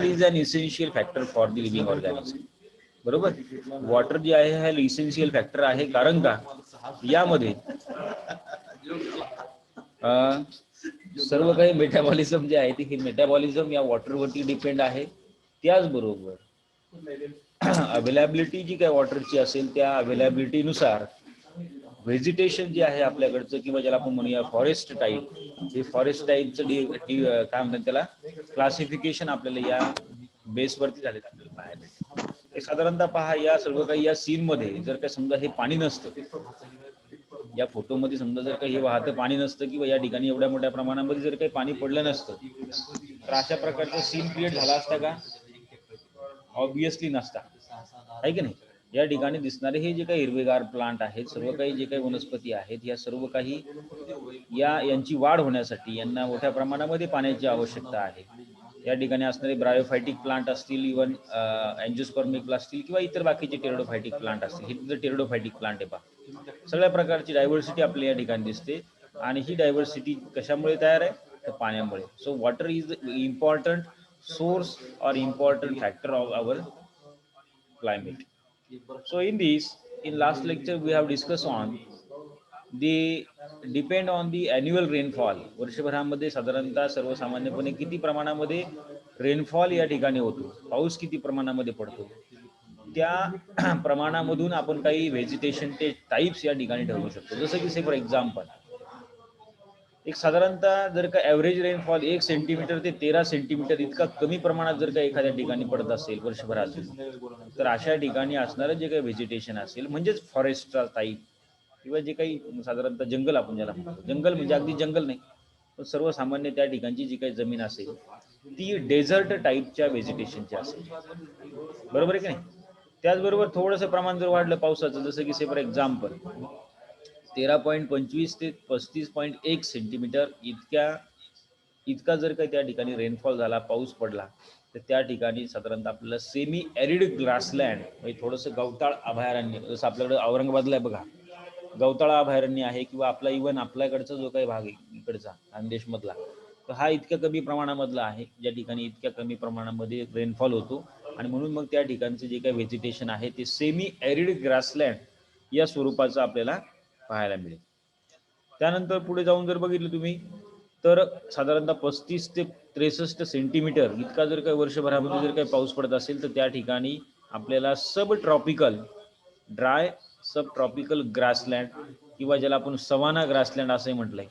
Is an essential factor for the living organism. बरोबर, water जे आहे हा इसेन्शियल फॅक्टर आहे, कारण का यामध्ये सर्व काही मेटाबॉलिझम जे आहे ते मेटाबॉलिझम या वॉटरवरती डिपेंड आहे. त्याचबरोबर अवेलेबिलिटी जी काय वॉटरची असेल त्या अवेलेबिलिटीनुसार व्हेजिटेशन जे आहे आपल्याकडचं, किंवा ज्याला आपण म्हणूया फॉरेस्ट टाईप, हे फॉरेस्ट टाईपचं काय म्हणतात त्याला क्लासिफिकेशन आपल्याला या बेसवरती झालेलं आपल्याला पाहायला भेटतं. साधारणतः पहा, या सर्व काही या सीनमध्ये जर का समजा हे पाणी नसतं, या फोटोमध्ये समजा जर काही हे वाहतं पाणी नसतं, किंवा या ठिकाणी एवढ्या मोठ्या प्रमाणामध्ये जर काही पाणी पडलं नसतं, तर अशा प्रकारचा सीन क्रिएट झाला असता का? ऑब्विसली नसता, आहे की नाही. या ठिकाणी दिसणारे हे जे काही हिरवेगार प्लांट आहेत, सर्व काही जे काही वनस्पती आहेत, या सर्व काही यांची वाढ होण्यासाठी यांना मोठ्या प्रमाणामध्ये पाण्याची आवश्यकता आहे. या ठिकाणी असणारे ब्रायोफायटिक प्लांट असतील, इव्हन अँजिओस्पर्मिक असतील, किंवा इतर बाकीचे टेरिडोफायटिक प्लांट असतील. हे तुझं टेरिडोफायटिक प्लांट आहे पहा. सगळ्या प्रकारची डायव्हर्सिटी आपल्या या ठिकाणी दिसते, आणि ही डायव्हर्सिटी कशामुळे तयार आहे? तर पाण्यामुळे. So water is important source or important factor of our climate. So in last lecture we have discussed on the depend on the annual rainfall. वर्षभरामध्ये साधारणतः सर्वसामान्यपणे किती प्रमाणामध्ये रेनफॉल या ठिकाणी होतो, पाऊस किती प्रमाणामध्ये पडतो, त्या प्रमाणामधून आपण काही व्हेजिटेशन ते टाईप्स या ठिकाणी ठरवू शकतो. जसं की से फॉर एक्झाम्पल, एक साधारणतः जर का ॲव्हरेज रेनफॉल 1 सेंटीमीटर ते 13 सेंटीमीटर इतका कमी प्रमाणात जर का एखाद्या ठिकाणी पडत असेल वर्षभरातून, तर अशा ठिकाणी असणारं जे काही व्हेजिटेशन असेल, म्हणजेच फॉरेस्टचा टाईप, किंवा जे काही साधारणतः जंगल आपण ज्याला म्हणतो, जंगल म्हणजे अगदी जंगल नाही, पण सर्वसामान्य त्या ठिकाणची जी काही जमीन असेल ती डेझर्ट टाईपच्या व्हेजिटेशनची असेल. बरोबर आहे की नाही. त्याचबरोबर थोडंसं प्रमाण जर वाढलं पावसाचं, जसं की से फॉर एक्झाम्पल 13.25 ते 35.1 सेंटीमीटर इतका जर काही त्या ठिकाणी रेनफॉल झाला, पाऊस पडला, तर त्या ठिकाणी साधारणतः आपल्याला सेमी ॲरिड ग्रासलँड, म्हणजे थोडंसं गवताळ अभयारण्य, जसं आपल्याकडे औरंगाबादला आहे बघा, गवताळ अभयारण्य आहे, किंवा आपला इव्हन आपल्याकडचा जो काही भाग आहे इकडचा खानदेशमधला, तर हा इतक्या कमी प्रमाणामधला आहे, ज्या ठिकाणी इतक्या कमी प्रमाणामध्ये रेनफॉल होतो, आणि म्हणून मग त्या ठिकाणचं जे काही व्हेजिटेशन आहे ते सेमी ॲरिड ग्रासलँड या स्वरूपाचं आपल्याला पाहायला मिळेल. त्यानंतर पुढे जाऊन जर बघितलं तुम्ही, तर साधारणतः 35 ते 63 सेंटीमीटर इतका जर काही वर्षभरामध्ये जर काही पाऊस पडत असेल, तर त्या ठिकाणी आपल्याला सब ट्रॉपिकल ड्राय सब ट्रॉपिकल ग्रासलँड, किंवा ज्याला आपण सवाना ग्रासलँड असंही म्हटलंय,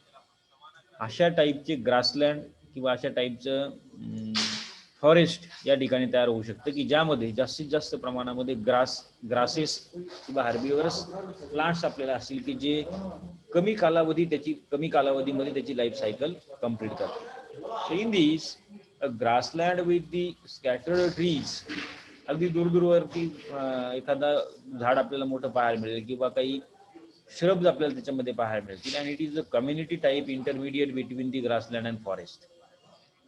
अशा टाईपचे ग्रासलँड किंवा अशा टाईपचं फॉरेस्ट या ठिकाणी तयार होऊ शकतं, की ज्यामध्ये जास्तीत जास्त प्रमाणामध्ये ग्रासेस किंवा हार्बिवर्स प्लांट्स आपल्याला असतील, की जे कमी कालावधीमध्ये त्याची लाईफ सायकल कंप्लीट करतात. So in this grassland with the scattered trees, अगदी दूरवरती एखादा झाड आपल्याला मोठं पाहायला मिळेल, किंवा काही श्रब्स आपल्याला त्याच्यामध्ये पाहायला मिळतील, आणि it is a community type intermediate between the grassland and forest.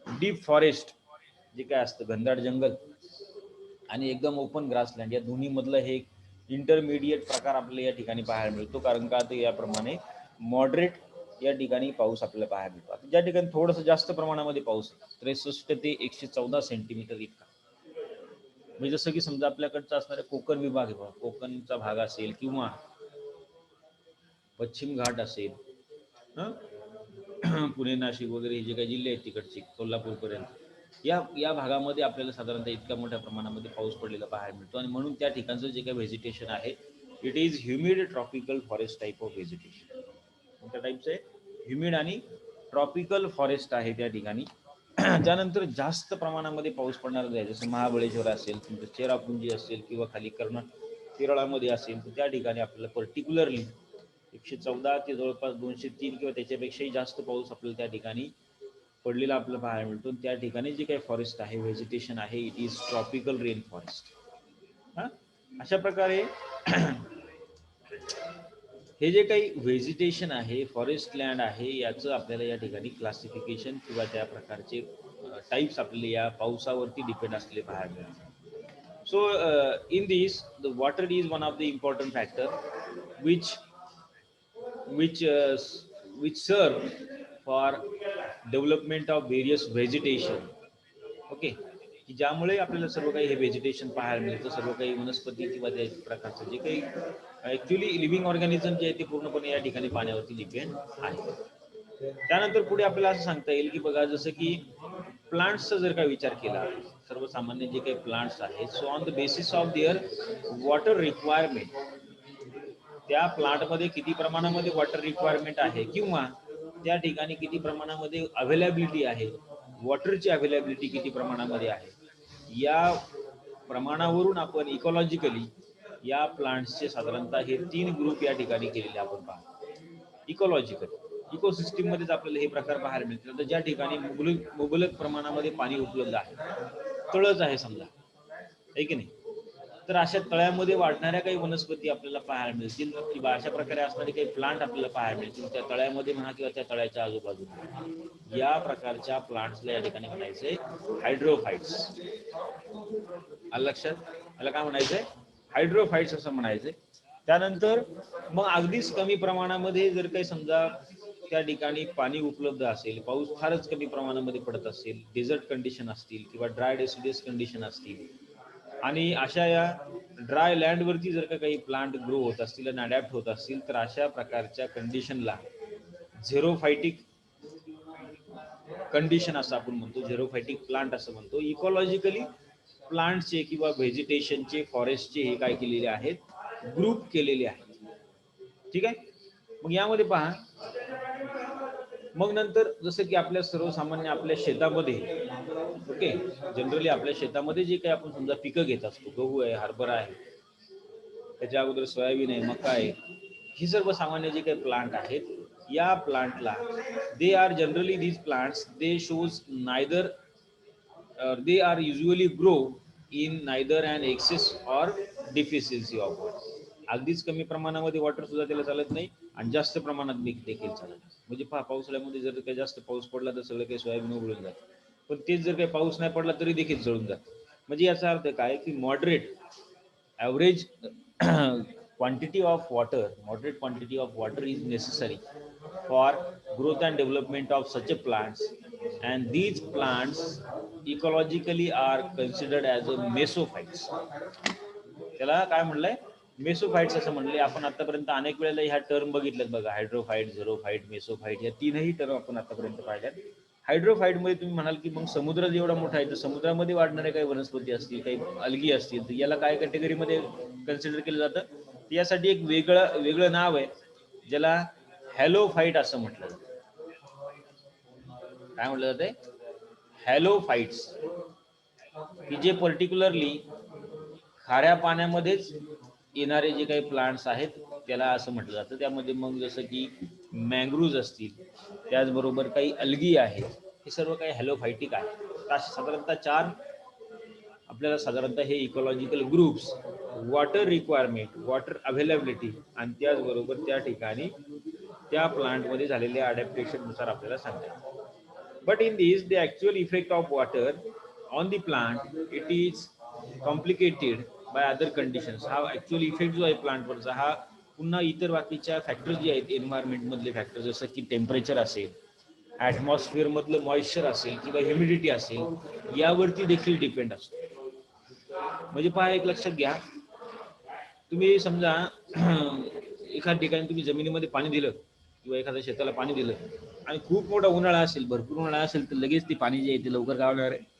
Deep forest जे काय असतं, घनदाट जंगल, आणि एकदम ओपन ग्रासलँड, या दोन्ही मधलं हे एक इंटरमिडिएट प्रकार आपल्याला या ठिकाणी पाहायला मिळतो. कारण का, ते याप्रमाणे मॉडरेट या ठिकाणी पाऊस आपल्याला पाहायला मिळतो. आता ज्या ठिकाणी थोडंसं जास्त प्रमाणामध्ये पाऊस 63 ते 114 सेंटीमीटर इतका, म्हणजे जसं की समजा आपल्याकडचा असणारा कोकण विभाग आहे, कोकणचा भाग असेल, किंवा पश्चिम घाट असेल, पुणे नाशिक वगैरे जे काही जिल्हे आहेत तिकडचे कोल्हापूरपर्यंत, या भागामध्ये आपल्याला साधारणतः इतक्या मोठ्या प्रमाणामध्ये पाऊस पडलेला पाहायला मिळतो, आणि म्हणून त्या ठिकाणचं जे काही व्हेजिटेशन आहे it is humid tropical forest type of vegetation. कोणत्या टाईपचं आहे? ह्युमिड आणि ट्रॉपिकल फॉरेस्ट आहे त्या ठिकाणी. त्यानंतर जास्त प्रमाणामध्ये पाऊस पडणारं आहे, जसं महाबळेश्वर असेल, तुमचं चेरापुंजी असेल, किंवा खाली केरळामध्ये असेल, तर त्या ठिकाणी आपल्याला पर्टिक्युलरली 114 ते जवळपास 203 किंवा त्याच्यापेक्षाही जास्त पाऊस आपल्याला त्या ठिकाणी पडलेला आपल्याला पाहायला मिळतो. त्या ठिकाणी जे काही फॉरेस्ट आहे, व्हेजिटेशन आहे, it is tropical rain forest. अशा प्रकारे हे जे काही व्हेजिटेशन आहे, फॉरेस्ट लँड आहे, याचं आपल्याला या ठिकाणी क्लासिफिकेशन किंवा त्या प्रकारचे टाईप्स आपल्याला या पावसावरती डिपेंड असलेले पाहायला मिळतात. So in this the water is one of the important factor which serve for development of various vegetation. Okay, की ज्यामुळे आपल्याला सर्व काही हे व्हेजिटेशन पाहायला मिळतं, सर्व काही वनस्पती किंवा त्या प्रकारचं जे काही ऍक्च्युली लिव्हिंग ऑर्गॅनिझम जे आहे ते पूर्णपणे या ठिकाणी पाण्यावरती डिपेंड आहे. त्यानंतर पुढे आपल्याला असं सांगता येईल की बघा, जसं की प्लांट्सचा जर का विचार केला, सर्वसामान्य जे काही प्लांट्स आहेत, so on the basis of their water requirement, त्या प्लांटमध्ये किती प्रमाणामध्ये वॉटर रिक्वायरमेंट आहे किंवा त्या ठिकाणी किती प्रमाणामध्ये अवेलेबिलिटी आहे, वॉटरची अवेलेबिलिटी किती प्रमाणामध्ये आहे, या प्रमाणावरून आपण इकॉलॉजिकली या प्लांट्सचे साधारणतः हे 3 ग्रुप या ठिकाणी केलेले आपण पाहतो. इकॉलॉजिकल इकोसिस्टीम मध्येच आपल्याला हे प्रकार पाहायला मिळतात. तर ज्या ठिकाणी मुबलक प्रमाणामध्ये पाणी उपलब्ध आहे, तळच आहे समजा, आहे की नाही, तर अशा तळ्यामध्ये वाढणाऱ्या काही वनस्पती आपल्याला पाहायला मिळतील किंवा अशा प्रकारे असणारे काही प्लांट आपल्याला पाहायला मिळतील त्या तळ्यामध्ये म्हणा किंवा त्या तळ्याच्या आजूबाजूला. या प्रकारच्या प्लांट्सला या ठिकाणी म्हणायचंय हायड्रोफाइट्स. आलं लक्षात? याला काय म्हणायचंय? हायड्रोफाइट्स असं म्हणायचंय. त्यानंतर मग अगदीच कमी प्रमाणामध्ये जर काही समजा त्या ठिकाणी पाणी उपलब्ध असेल, पाऊस फारच कमी प्रमाणामध्ये पडत असेल, डेझर्ट कंडिशन असतील किंवा ड्राय डेसिडियस कंडिशन असतील, आणि अशा या ड्राय लँडवरती जर का काही प्लांट ग्रो होत असतील आणि अडॅप्ट होत असतील, तर अशा प्रकारच्या कंडिशनला झेरोफायटिक कंडिशन असं आपण म्हणतो, झेरोफायटिक प्लांट असं म्हणतो. इकॉलॉजिकली प्लांटचे किंवा व्हेजिटेशनचे, फॉरेस्टचे हे काय केलेले आहेत, ग्रुप केलेले आहेत. ठीक आहे. मग यामध्ये पहा, मग नंतर जसं की आपल्या सर्वसामान्य आपल्या शेतामध्ये, ओके, जनरली आपल्या शेतामध्ये जे काही आपण समजा पिकं घेत असतो, गहू आहे, हरभरा आहे, त्याच्या अगोदर सोयाबीन आहे, मका आहे, ही सर्व सामान्य जे काही प्लांट आहेत, या प्लांटला they are generally these plants they shows neither they are usually grow in neither an excess or deficiency of water. अगदीच कमी प्रमाणामध्ये वॉटर सुद्धा त्याला चालत नाही आणि जास्त प्रमाणात देखील चालत नाही. म्हणजे पहा, पावसाळ्यामध्ये जर काही जास्त पाऊस पडला तर सगळं काही सोयाबीन उघडून जातं, पण तेच जर काही पाऊस नाही पडला तरी देखील जळून जातं. म्हणजे याचा अर्थ काय की moderate average quantity of water, moderate quantity of water is necessary for growth and development of such a plants, and these plants ecologically are considered as a mesophytes. त्याला काय म्हणलंय? मेसोफाइट्स असं म्हणले. आपण आतापर्यंत अनेक वेळेला ह्या टर्म बघितल्यात बघा, हायड्रोफाइट, झेरोफाइट, मेसोफाइट, या तीनही टर्म आपण आतापर्यंत पाहिल्यात. हायड्रोफाइट मध्ये तुम्ही म्हणाल की मग समुद्र जेवढा मोठा आहे तर समुद्रामध्ये वाढणारे काही वनस्पती असतील, काही अल्गी असतील, तर याला काय कॅटेगरीमध्ये कन्सिडर केलं जातं? यासाठी एक वेगळं नाव आहे, ज्याला हॅलोफाइट असं म्हटलं जातं. काय म्हटलं जाते? हॅलोफाइट्स, की जे पर्टिक्युलरली खाऱ्या पाण्यामध्येच येणारे जे काही प्लांट्स आहेत त्याला असं म्हटलं जातं. त्यामध्ये मग जसं की मँग्रूव्ज असतील, त्याचबरोबर काही अल्गी आहेत, हे सर्व काही हॅलोफायटिक आहे. असे साधारणतः 4 आपल्याला साधारणतः हे ecological groups, water requirement, water availability आणि त्याचबरोबर त्या ठिकाणी त्या प्लांटमध्ये झालेल्या अडॅप्टेशननुसार आपल्याला सांगतात. But in these, the actual effect of water on the plant, it is complicated by other conditions. हा ऍक्च्युअल इफेक्ट जो आहे प्लांटवरचा, हा पुन्हा इतर बाकीच्या फॅक्टर्स जे आहेत, एन्व्हायरमेंट मधले फॅक्टर, जसं की टेम्परेचर असेल, ऍटमॉस्फिअर मधलं मॉइश्चर असेल किंवा ह्युमिडिटी असेल, यावरती देखील डिपेंड असतो. म्हणजे पहा, एक लक्षात घ्या, तुम्ही समजा एखाद्या ठिकाणी तुम्ही जमिनीमध्ये पाणी दिलं किंवा एखाद्या शेताला पाणी दिलं आणि खूप मोठा उन्हाळा असेल, भरपूर उन्हाळा असेल, तर लगेच ते पाणी जे आहे ते लवकर गावणार आहे,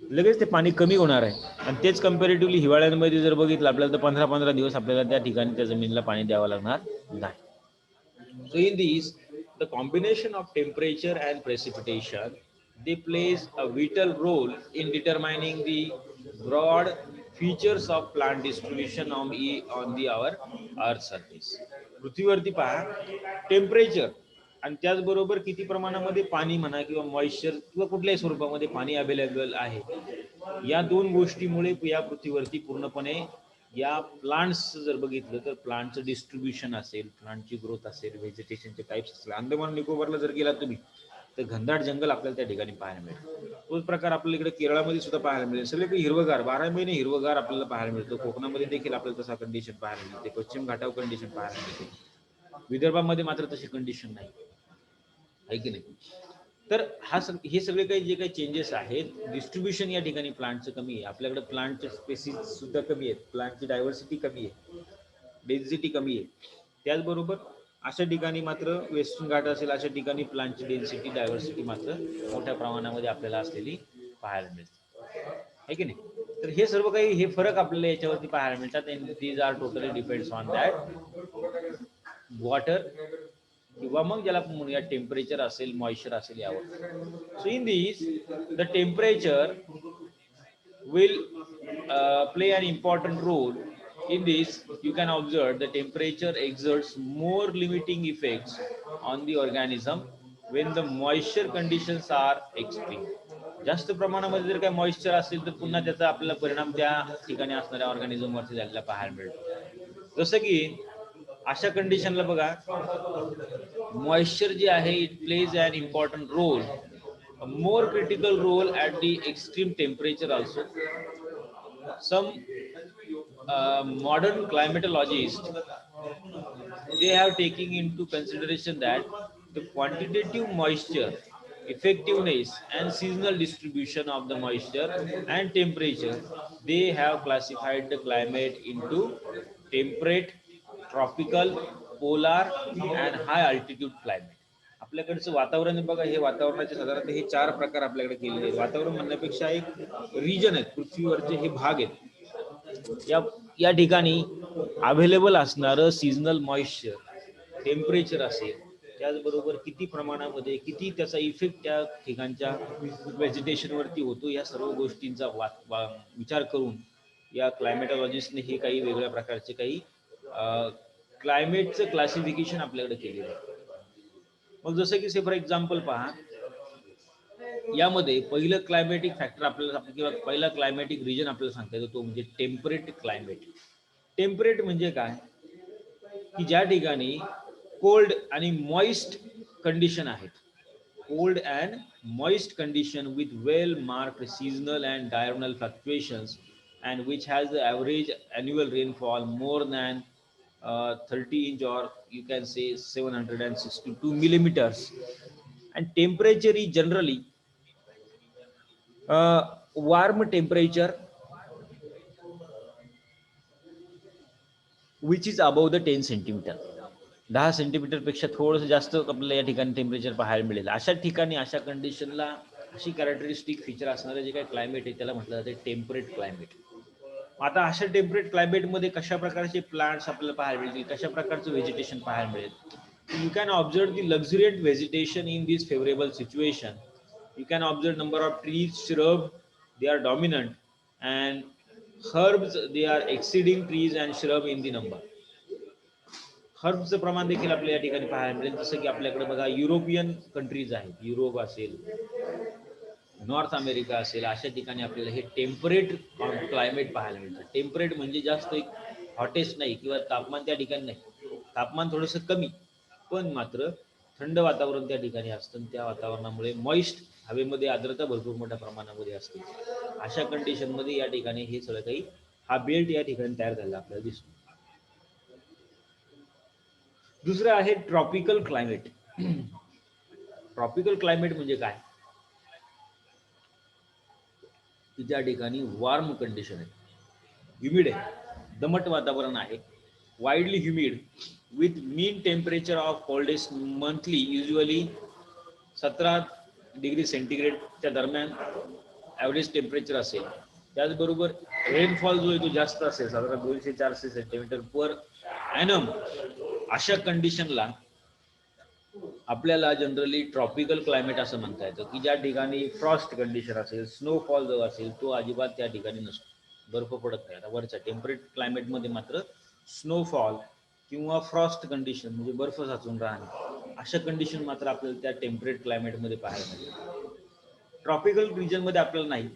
लगेच ते पाणी कमी होणार आहे. आणि तेच कम्पॅरेटिव्हली हिवाळ्यामध्ये जर बघितलं आपल्याला, तर 15-15 दिवस आपल्याला त्या ठिकाणी त्या जमिनीला पाणी द्यावं लागणार नाही. So in these, the combination of temperature and precipitation, they plays a vital role in determining the broad features of plant distribution on the our earth surface. पृथ्वीवरती पहा, टेम्परेचर आणि त्याचबरोबर किती प्रमाणामध्ये पाणी म्हणा किंवा मॉइश्चर किंवा कुठल्याही स्वरूपामध्ये पाणी अवेलेबल आहे, या 2 गोष्टीमुळे या पृथ्वीवरती पूर्णपणे या प्लांट्स जर बघितलं तर प्लांटचं डिस्ट्रीब्युशन असेल, प्लांटची ग्रोथ असेल, व्हेजिटेशनचे टाइप्स असेल. अंदमान निकोबारला जर गेला तुम्ही तर घनदाट जंगल आपल्याला त्या ठिकाणी पाहायला मिळेल. तोच प्रकार आपल्याला इकडे केरळामध्ये सुद्धा पाहायला मिळेल. सगळे काही हिरवगार, 12 महिने हिरवगार आपल्याला पाहायला मिळतो. कोकणामध्ये देखील आपल्याला तसा कंडिशन पाहायला मिळते, पश्चिम घाटावर कंडिशन पाहायला मिळते. विदर्भामध्ये मात्र तशी कंडिशन नाही, आहे की नाही? तर हे सगळे काही जे काही चेंजेस आहेत, डिस्ट्रीब्युशन या ठिकाणी प्लांटचं कमी आहे, आपल्याकडे प्लांटचे स्पेसिस सुद्धा कमी आहेत, प्लांटची डायव्हर्सिटी कमी आहे, डेन्सिटी कमी आहे. त्याचबरोबर अशा ठिकाणी मात्र वेस्टर्न घाट असेल अशा ठिकाणी प्लांटची डेन्सिटी डायव्हर्सिटी मात्र मोठ्या प्रमाणामध्ये आपल्याला असलेली पाहायला मिळते, आहे की नाही. तर हे सर्व काही हे फरक आपल्याला याच्यावरती पाहायला मिळतात. And these are totally depends on that water किंवा मग ज्याला आपण म्हणूया टेम्परेचर असेल, मॉइश्चर असेल यावर. So in this the temperature will play an important role. In this, you can observe the temperature exerts more limiting effects on the organism when the moisture conditions are extreme. जास्त प्रमाणामध्ये जर काही moisture असेल तर पुन्हा त्याचा आपल्याला परिणाम त्या ठिकाणी असणाऱ्या ऑर्गॅनिझमवरती झालेला पाहायला मिळतो. जसं की अशा कंडिशनला बघा, मॉइश्चर जे आहे it plays an important role, a more critical role at the extreme temperature also. Some modern climatologists, they have taken into consideration that the quantitative moisture, effectiveness and seasonal distribution of the moisture and temperature, they have classified the climate into temperate, tropical, polar and high altitude climate. आपल्याकडचं वातावरण बघा, हे वातावरणाचे साधारणतः हे 4 प्रकार आपल्याकडे केलेले आहेत. वातावरण म्हणण्यापेक्षा एक रिजन आहेत, पृथ्वीवरचे हे भाग आहेत. या ठिकाणी अवेलेबल असणारं सीझनल मॉइश्चर, टेम्परेचर असेल, त्याचबरोबर किती प्रमाणामध्ये किती त्याचा इफेक्ट त्या ठिकाणच्या व्हेजिटेशनवरती होतो, या सर्व गोष्टींचा विचार करून या क्लायमेटॉलॉजिस्टने हे काही वेगळ्या प्रकारचे काही क्लायमेटचं क्लासिफिकेशन आपल्याकडे केलेलं आहे. मग जसं की फॉर एक्झाम्पल पहा, यामध्ये पहिलं क्लायमॅटिक फॅक्टर आपल्याला किंवा पहिला क्लायमॅटिक रिजन आपल्याला सांगता येतो तो म्हणजे टेम्परेट क्लायमेट. टेम्परेट म्हणजे काय की ज्या ठिकाणी कोल्ड आणि मॉइस्ट कंडिशन आहेत, cold and moist condition with well marked seasonal and diurnal fluctuations, and which has the average annual rainfall more than 30 inch, or you can say 762 millimeters, and temperature is generally warm temperature which is above the 10 centimeter. 10 centimetre पेक्षा थोडंसं जास्त आपल्याला या ठिकाणी temperature पाहायला मिळेल. अशा ठिकाणी अशा कंडिशनला अशी कॅरेक्टरिस्टिक फीचर असणारे जे काही क्लायमेट आहे त्याला म्हटलं जाते टेम्परेट क्लायमेट. आता अशा टेम्परेट क्लायमेटमध्ये कशा प्रकारचे प्लांट्स आपल्याला पाहायला मिळतील, कशा प्रकारचं व्हेजिटेशन पाहायला मिळेल. You can observe the luxuriant vegetation in this favourable situation. You can observe number of trees, shrub, they are dominant, and herbs, they are exceeding trees and shrub in the number. हर्बचं प्रमाण देखील आपल्या या ठिकाणी पाहायला मिळेल. जसं की आपल्याकडे बघा युरोपियन कंट्रीज आहेत, युरोप असेल, नॉर्थ अमेरिका असेल, अशा ठिकाणी आपल्याला हे टेम्परेट क्लायमेट पाहायला मिळतं. टेम्परेट म्हणजे जास्त एक हॉटेस्ट नाही किंवा तापमान त्या ठिकाणी नाही, तापमान थोडंसं कमी पण मात्र थंड वातावरण त्या ठिकाणी असतं. त्या वातावरणामुळे मॉइस्ट, हवेमध्ये आर्द्रता भरपूर मोठ्या प्रमाणामध्ये असते. अशा कंडिशनमध्ये या ठिकाणी हे सगळं काही हा बेल्ट या ठिकाणी तयार झाला आपल्याला दिसतो. दुसरं आहे ट्रॉपिकल क्लायमेट. ट्रॉपिकल क्लायमेट म्हणजे काय की त्या ठिकाणी वॉर्म कंडिशन आहे, ह्युमिड आहे, दमट वातावरण आहे, widely humid with mean temperature of coldest monthly usually 17 degree सेंटीग्रेडच्या दरम्यान ॲव्हरेज टेम्परेचर असेल. त्याचबरोबर रेनफॉल जो आहे तो जास्त असेल, साधारण 200-400 सेंटीमीटर पर ॲनम. अशा कंडिशनला आपल्याला जनरली ट्रॉपिकल क्लायमेट असं म्हणता येतं की ज्या ठिकाणी फ्रॉस्ट कंडिशन असेल, स्नोफॉल जो असेल तो अजिबात त्या ठिकाणी नसतो, बर्फ पडत नाही. आता वरच्या टेम्परेट क्लायमेटमध्ये मात्र स्नोफॉल किंवा फ्रॉस्ट कंडिशन म्हणजे बर्फ साचून राहणे, अशा कंडिशन मात्र आपल्याला त्या टेम्परेट क्लायमेटमध्ये पाहायला मिळते. ट्रॉपिकल रिजनमध्ये आपल्याला नाही.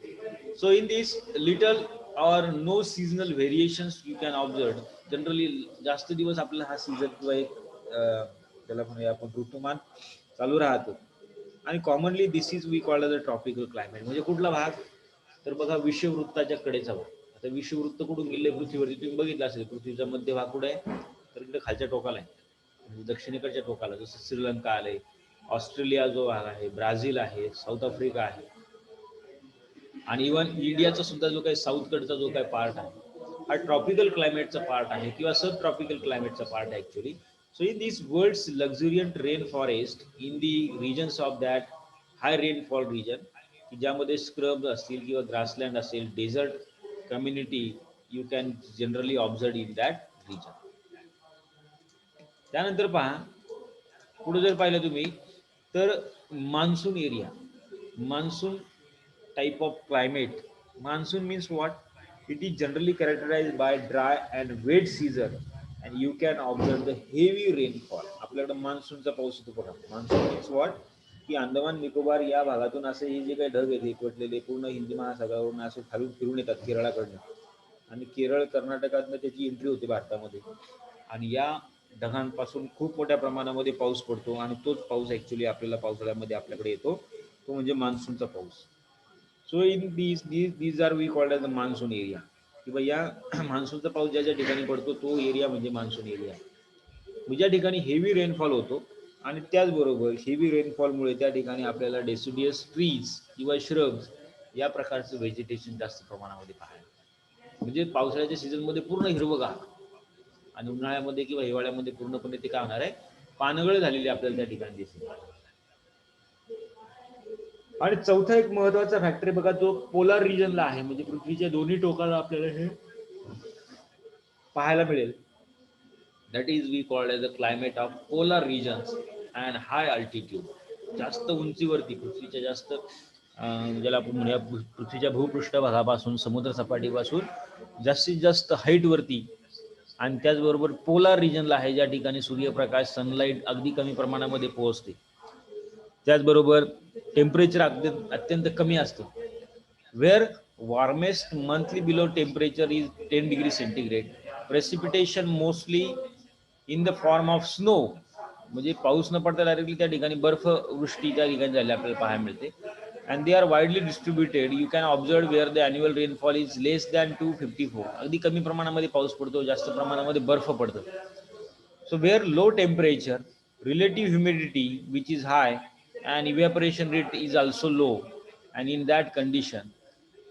So in this little or no seasonal variations you can observe. Generally जास्त दिवस आपल्याला हा सीझन किंवा एक त्याला म्हणूया आपण ऋतुमान चालू राहतो. आणि commonly this is we called the tropical climate. म्हणजे कुठला भाग तर बघा विषुववृत्ताच्या कडेचा भाग. आता विषुववृत्त कुठून गेले पृथ्वीवरती तुम्ही बघितलं असेल, पृथ्वीचा मध्य भाग कुठे आहे तर इकडे खालच्या टोकाला आहे, म्हणजे दक्षिणेकडच्या टोकाला, जसं श्रीलंका आलंय, ऑस्ट्रेलिया जो भाग आहे, ब्राझील आहे, साऊथ आफ्रिका आहे आणि इव्हन इंडियाचा सुद्धा जो काही साऊथकडचा जो काही पार्ट आहे हा ट्रॉपिकल क्लायमेटचा पार्ट आहे किंवा सब ट्रॉपिकल क्लायमेटचा पार्ट आहे actually. So in this worlds luxuriant rain forest in the regions of that high rainfall region, की ज्यामध्ये स्क्रब असतील किंवा ग्रासलँड असेल, desert community you can generally observe in that region. त्यानंतर पहा पुढे जर पाहिलं तुम्ही तर monsoon area, monsoon type of climate. Monsoon means what? It is generally characterized by dry and wet season and you can observe the heavy rainfall. आपल्याकडे मान्सूनचा पाऊस येतो बघा. मान्सून मीन्स व्हॉट, की अंदमान निकोबार या भागातून असे हे जे काही ढग आहेत एकवटलेले पूर्ण हिंदी महासागरावरून असे खाली फिरून येतात केरळाकडनं आणि केरळ कर्नाटकातनं त्याची एंट्री होते भारतामध्ये आणि या ढगांपासून खूप मोठ्या प्रमाणामध्ये पाऊस पडतो आणि तोच पाऊस ॲक्च्युली आपल्याला पावसाळ्यामध्ये आपल्याकडे येतो, तो म्हणजे मान्सूनचा पाऊस. So in these are we called as the monsoon area, किंवा या मान्सूनचा पाऊस ज्या ज्या ठिकाणी पडतो तो एरिया म्हणजे मान्सून एरिया. ज्या ठिकाणी हेवी रेनफॉल होतो आणि त्याचबरोबर हेवी रेनफॉलमुळे त्या ठिकाणी आपल्याला डेसिडियस ट्रीज किंवा श्रब्स या प्रकारचं व्हेजिटेशन जास्त प्रमाणामध्ये पाहायला, म्हणजे पावसाळ्याच्या सीझनमध्ये पूर्ण हिरवगार आणि उन्हाळ्यामध्ये किंवा हिवाळ्यामध्ये पूर्णपणे ते काय होणार आहे, पानगळ झालेली आपल्याला त्या ठिकाणी दिसेल. आणि चौथा एक महत्वाचा फॅक्टर बघा जो पोलार रिजनला आहे, म्हणजे पृथ्वीच्या दोन्ही टोकाला आपल्याला हे पाहायला मिळेल. That is we called as the climate of polar regions and high altitude. जास्त उंचीवरती पृथ्वीच्या जास्त ज्याला आपण म्हणूया पृथ्वीच्या भूपृष्ठभागापासून समुद्र सपाटीपासून जास्तीत जास्त हाईटवरती आणि त्याचबरोबर पोलार रिजनला आहे ज्या ठिकाणी सूर्यप्रकाश सनलाईट अगदी कमी प्रमाणामध्ये पोहोचते, त्याचबरोबर टेम्परेचर अत्यंत कमी असतं. Where warmest monthly below temperature is 10 degree centigrade, precipitation mostly in the form of snow, म्हणजे पाऊस न पडता डायरेक्टली त्या ठिकाणी बर्फवृष्टी त्या ठिकाणी झाली आपल्याला पाहायला मिळते. And they are widely distributed, you can observe where the annual rainfall is less than 254, अगदी कमी प्रमाणामध्ये पाऊस पडतो, जास्त प्रमाणामध्ये बर्फ पडतं. So where low temperature, relative humidity which is high and evaporation rate is also low, and in that condition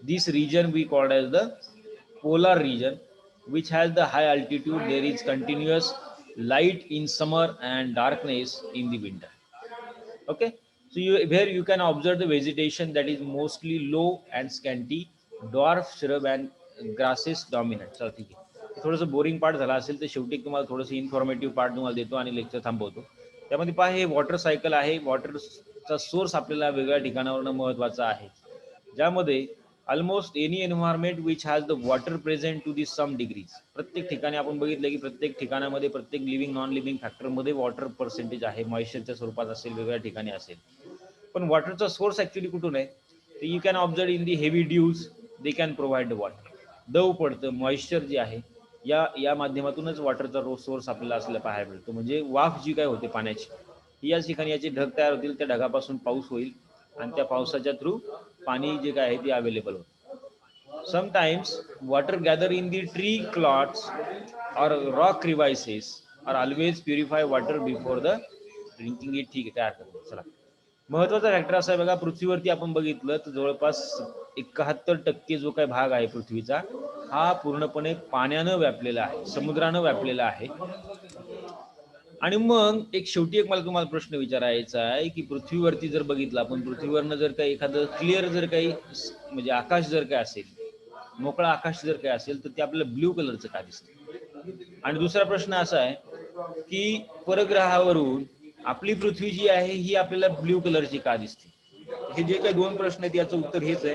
this region we call as the polar region, which has the high altitude. There is continuous light in summer and darkness in the winter. Okay, so where you can observe the vegetation that is mostly low and scanty, dwarf shrub and grasses dominant. चला ठीक आहे, थोडंसं boring part झाला असेल तर शेवटी तुम्हाला थोडंसं इन्फॉर्मेटिव्ह पार्ट तुम्हाला देतो आणि लेक्चर थांबवतो. त्यामध्ये पहा हे वॉटर सायकल आहे, वॉटरचा सोर्स आपल्याला वेगळ्या ठिकाणावरून महत्वाचा आहे, ज्यामध्ये almost any environment which has the water present to the some degrees. प्रत्येक ठिकाणी आपण बघितलं की प्रत्येक ठिकाणामध्ये प्रत्येक लिव्हिंग नॉन लिव्हिंग फॅक्टरमध्ये वॉटर पर्सेंटेज आहे, मॉइश्चरच्या स्वरूपात असेल, वेगळ्या ठिकाणी असेल. पण वॉटरचा सोर्स ऍक्च्युली कुठून आहे, तर you can observe in the heavy dews they can provide water. दव पडतं, मॉइश्चर जे आहे या माध्यमातूनच वॉटरचा सोर्स आपल्याला असलेला पाहायला मिळतो. म्हणजे वाफ जी काय होते पाण्याची, याच ठिकाणी याचे ढग तयार होतील, त्या ढगापासून पाऊस होईल आणि त्या पावसाच्या थ्रू पाणी जे काय आहे ते अवेलेबल होतं. Sometimes water gather in the tree clots or rock crevices or always purify water before the drinking it. ठीक आहे, काय हरकत नाही. चला, महत्वाचा फॅक्टर असा आहे बघा, पृथ्वीवरती आपण बघितलं तर जवळपास 71% जो काही भाग आहे पृथ्वीचा हा पूर्णपणे पाण्यानं व्यापलेला आहे, समुद्रानं व्यापलेला आहे. आणि मग शेवटी एक मला तुम्हाला प्रश्न विचारायचा आहे की पृथ्वीवरती जर बघितलं आपण, पृथ्वीवरनं जर काही एखादं क्लिअर जर काही म्हणजे आकाश जर काय असेल, मोकळा आकाश जर काय असेल तर ते आपल्याला ब्ल्यू कलरचं का दिसतं. आणि दुसरा प्रश्न असा आहे की परग्रहावरून आपली पृथ्वी जी आहे ही आपल्याला ब्ल्यू कलरची का दिसते. हे जे काही दोन प्रश्न आहेत याचं उत्तर हेच आहे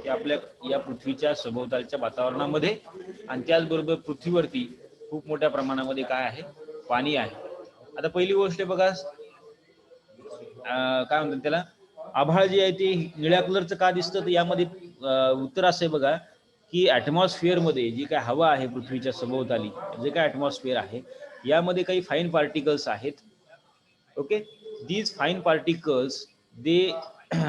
की आपल्या या पृथ्वीच्या सभोवतालच्या वातावरणामध्ये आणि त्याचबरोबर पृथ्वीवरती खूप मोठ्या प्रमाणामध्ये काय आहे, पाणी आहे. आता पहिली गोष्ट बघा, काय म्हणतात त्याला, आभाळ जे आहे ते निळ्या कलरचं का दिसतं, तर यामध्ये उत्तर असं आहे बघा की ॲटमॉस्फिअर मध्ये जी काय हवा आहे पृथ्वीच्या सभोवताली, जे काय ॲटमॉस्फिअर आहे यामध्ये काही फाईन पार्टिकल्स आहेत. Okay, these fine particles they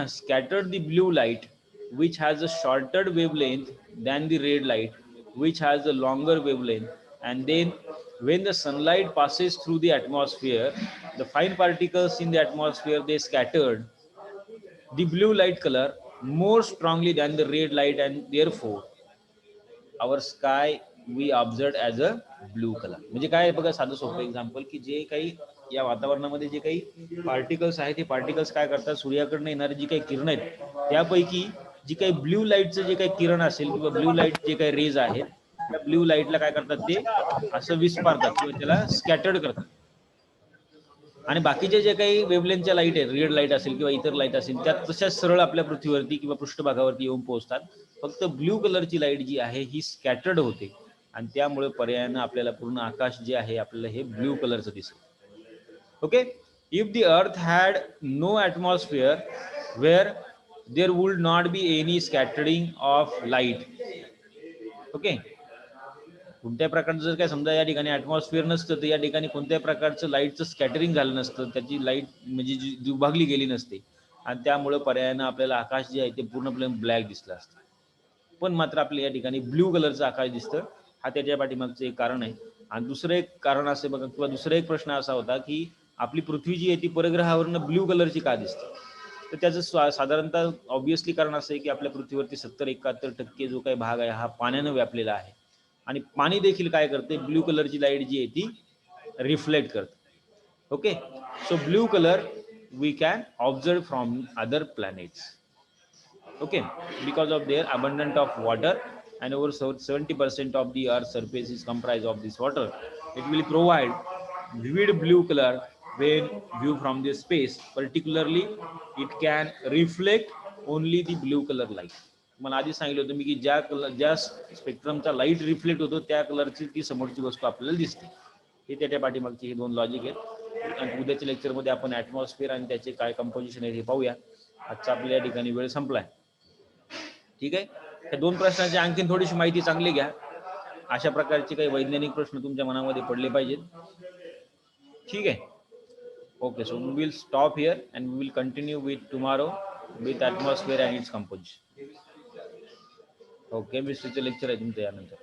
scattered the blue light which has a shorter wavelength than the red light which has a longer wavelength, and then when the sunlight passes through the atmosphere, the fine particles in the atmosphere, they scattered the blue light color more strongly than the red light, and therefore our sky we observed as a blue colour. म्हणजे काय बघा, साधं सोपं example की जे काही या वातावरणामध्ये जे काही पार्टिकल्स आहेत, ते पार्टिकल्स काय करतात, सूर्याकडनं येणारी जी काही किरण आहेत त्यापैकी जी काही ब्ल्यू लाईटचं जे काही किरण असेल किंवा ब्ल्यू लाईट जे काही रेज आहेत, त्या ब्ल्यू लाईटला काय करतात, ते असं विस्पारतात किंवा त्याला स्कॅटर्ड करतात. आणि बाकीचे जे काही वेवलेंथच्या लाईट आहेत, रेड लाईट असेल किंवा इतर लाईट असेल, त्या तशाच सरळ आपल्या पृथ्वीवरती किंवा पृष्ठभागावरती येऊन पोहोचतात. फक्त ब्ल्यू कलरची लाईट जी आहे ही स्कॅटर्ड होते आणि त्यामुळे पर्यायानं आपल्याला पूर्ण आकाश जे आहे आपल्याला हे ब्ल्यू कलरचं दिसतं. Okay, if the earth had no atmosphere where there would not be any scattering of light. Okay, कोणत्याही प्रकारचं जर काय समजा या ठिकाणी ॲटमॉस्फिअर नसतं, तर या ठिकाणी कोणत्याही प्रकारचं लाईटचं स्कॅटरिंग झालं नसतं, त्याची लाईट म्हणजे जी विभागली गेली नसते आणि त्यामुळे पर्यायानं आपल्याला आकाश जे आहे ते पूर्णपणे ब्लॅक दिसलं असतं. पण मात्र आपल्या या ठिकाणी ब्ल्यू कलरचं आकाश दिसतं. हा त्याच्या पाठीमागचं एक कारण आहे. आणि दुसरं एक कारण असं बघा, किंवा दुसरा एक प्रश्न असा होता की आपली पृथ्वी जी आहे ती परग्रहावरनं ब्ल्यू कलरची का दिसते. तर त्याचं साधारणतः ऑब्व्हियसली कारण असं आहे की आपल्या पृथ्वीवरती 70-71% जो काही भाग आहे हा पाण्यानं व्यापलेला आहे आणि पाणी देखील काय करते, ब्ल्यू कलरची लाईट जी आहे ती रिफ्लेक्ट करते. Okay, so blue colour we can observe from other planets. Okay, because of their abundance of water and over 70% of the earth's surface is comprised of this water, it will provide vivid blue color when viewed from the space. Particularly it can reflect only the blue color light. मला आधी सांगितलं होतं मी की ज्या स्पेक्ट्रमचा light reflect होतो त्या कलरची ती समोरची वस्तू आपल्याला दिसते. हे त्याच्या पाठीमागचे हे दोन लॉजिक आहेत. आणि उद्याच्या लेक्चरमध्ये आपण ॲटमॉस्फिअर आणि त्याचे काय कंपोजिशन आहे हे पाहूया. आजचा आपल्या या ठिकाणी वेळ संपलाय. ठीक आहे, या दोन प्रश्नांची आणखीन थोडीशी माहिती चांगली घ्या. अशा प्रकारचे काही वैज्ञानिक प्रश्न तुमच्या मनामध्ये पडले पाहिजेत. ठीक आहे, okay, so we will stop here and we will continue with tomorrow with atmosphere and its composition. Okay, केमिस्ट्रीचं लेक्चर आहे तुमचं यानंतर.